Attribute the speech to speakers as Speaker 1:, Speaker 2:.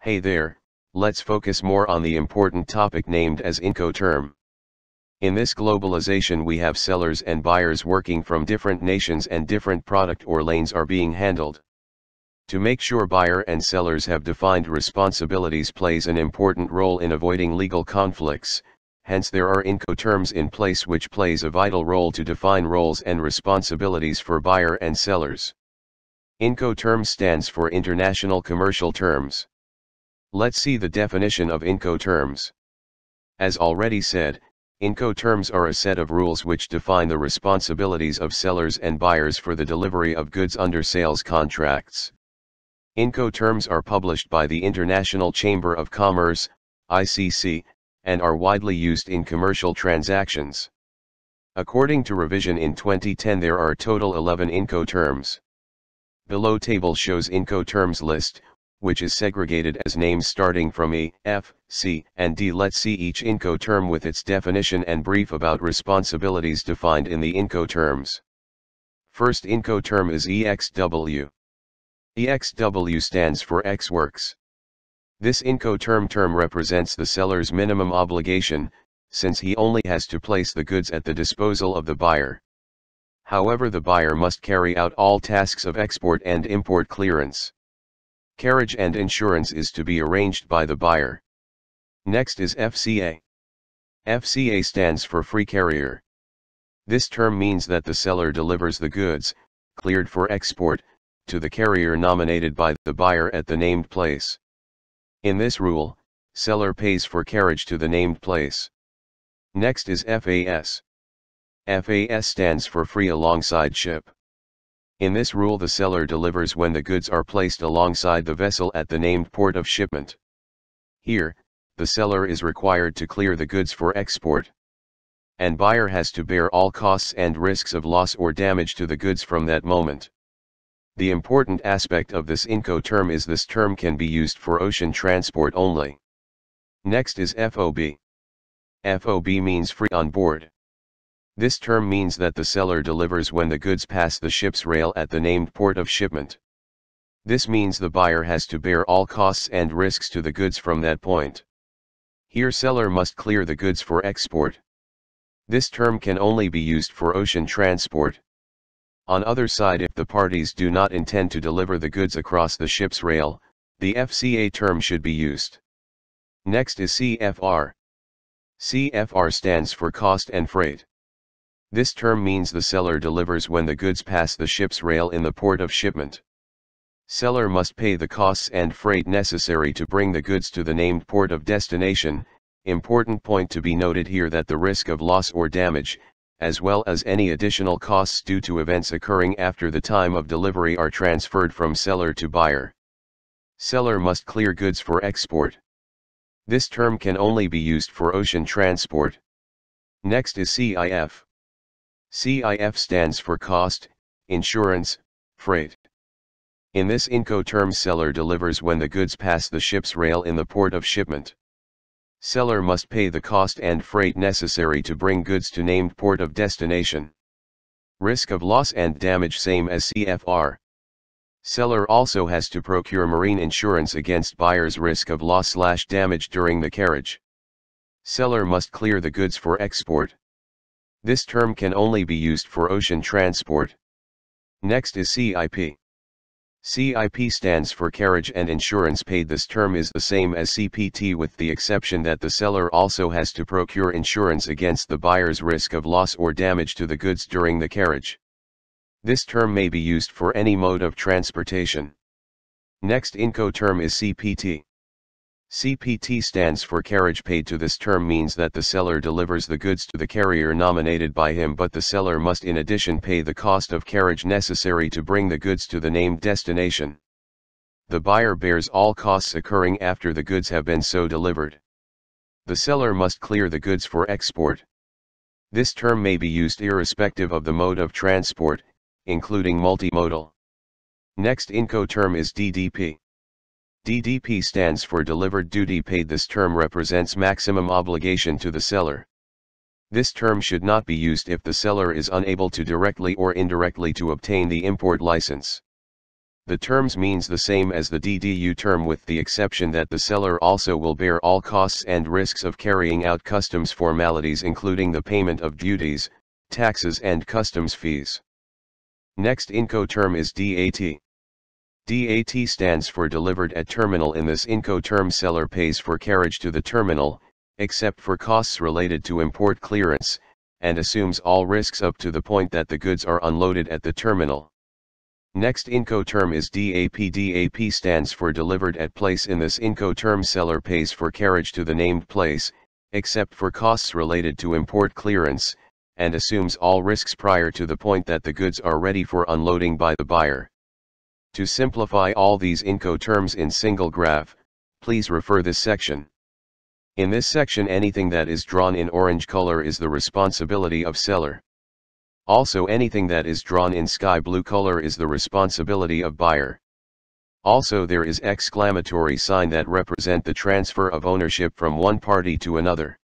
Speaker 1: Hey there, let's focus more on the important topic named as Incoterm. In this globalization we have sellers and buyers working from different nations and different product or lanes are being handled. To make sure buyer and sellers have defined responsibilities plays an important role in avoiding legal conflicts, hence there are Incoterms in place which plays a vital role to define roles and responsibilities for buyer and sellers. Incoterms stands for International Commercial Terms. Let's see the definition of Incoterms. As already said, Incoterms are a set of rules which define the responsibilities of sellers and buyers for the delivery of goods under sales contracts. Incoterms are published by the International Chamber of Commerce, ICC, and are widely used in commercial transactions. According to revision in 2010 there are total 11 Incoterms. Below table shows Incoterms list, which is segregated as names starting from E, F, C, and D. Let's see each Incoterm with its definition and brief about responsibilities defined in the Incoterms. First Incoterm is EXW. EXW stands for Ex Works. This Incoterm represents the seller's minimum obligation, since he only has to place the goods at the disposal of the buyer. However, the buyer must carry out all tasks of export and import clearance. Carriage and insurance is to be arranged by the buyer. Next is FCA. FCA stands for Free Carrier. This term means that the seller delivers the goods, cleared for export, to the carrier nominated by the buyer at the named place. In this rule, seller pays for carriage to the named place. Next is FAS. FAS stands for Free Alongside Ship. In this rule the seller delivers when the goods are placed alongside the vessel at the named port of shipment. Here, the seller is required to clear the goods for export. And buyer has to bear all costs and risks of loss or damage to the goods from that moment. The important aspect of this Incoterm is this term can be used for ocean transport only. Next is FOB. FOB means free on board. This term means that the seller delivers when the goods pass the ship's rail at the named port of shipment. This means the buyer has to bear all costs and risks to the goods from that point. Here seller must clear the goods for export. This term can only be used for ocean transport. On other side, if the parties do not intend to deliver the goods across the ship's rail, the FCA term should be used. Next is CFR. CFR stands for Cost and Freight. This term means the seller delivers when the goods pass the ship's rail in the port of shipment. Seller must pay the costs and freight necessary to bring the goods to the named port of destination. Important point to be noted here that the risk of loss or damage, as well as any additional costs due to events occurring after the time of delivery are transferred from seller to buyer. Seller must clear goods for export. This term can only be used for ocean transport. Next is CIF. CIF stands for Cost, Insurance, Freight. In this Incoterm seller delivers when the goods pass the ship's rail in the port of shipment. Seller must pay the cost and freight necessary to bring goods to named port of destination. Risk of loss and damage same as CFR. Seller also has to procure marine insurance against buyer's risk of loss/damage during the carriage. Seller must clear the goods for export. This term can only be used for ocean transport. Next is CIP. CIP stands for Carriage and Insurance Paid. This term is the same as CPT with the exception that the seller also has to procure insurance against the buyer's risk of loss or damage to the goods during the carriage. This term may be used for any mode of transportation. Next Incoterm is CPT. CPT stands for Carriage Paid. To this term means that the seller delivers the goods to the carrier nominated by him, but the seller must in addition pay the cost of carriage necessary to bring the goods to the named destination. The buyer bears all costs occurring after the goods have been so delivered. The seller must clear the goods for export. This term may be used irrespective of the mode of transport, including multimodal. Next Incoterm is DDP. DDP stands for Delivered Duty Paid. This term represents maximum obligation to the seller. This term should not be used if the seller is unable to directly or indirectly to obtain the import license. The terms means the same as the DDU term with the exception that the seller also will bear all costs and risks of carrying out customs formalities including the payment of duties, taxes and customs fees. Next Incoterm is DAT. DAT stands for delivered at terminal. In this Incoterm, seller pays for carriage to the terminal, except for costs related to import clearance, and assumes all risks up to the point that the goods are unloaded at the terminal. Next Incoterm is DAP. DAP stands for delivered at place. In this Incoterm, seller pays for carriage to the named place, except for costs related to import clearance, and assumes all risks prior to the point that the goods are ready for unloading by the buyer. To simplify all these Incoterms in single graph, please refer this section. In this section, anything that is drawn in orange color is the responsibility of seller. Also, anything that is drawn in sky blue color is the responsibility of buyer. Also, there is exclamatory sign that represent the transfer of ownership from one party to another.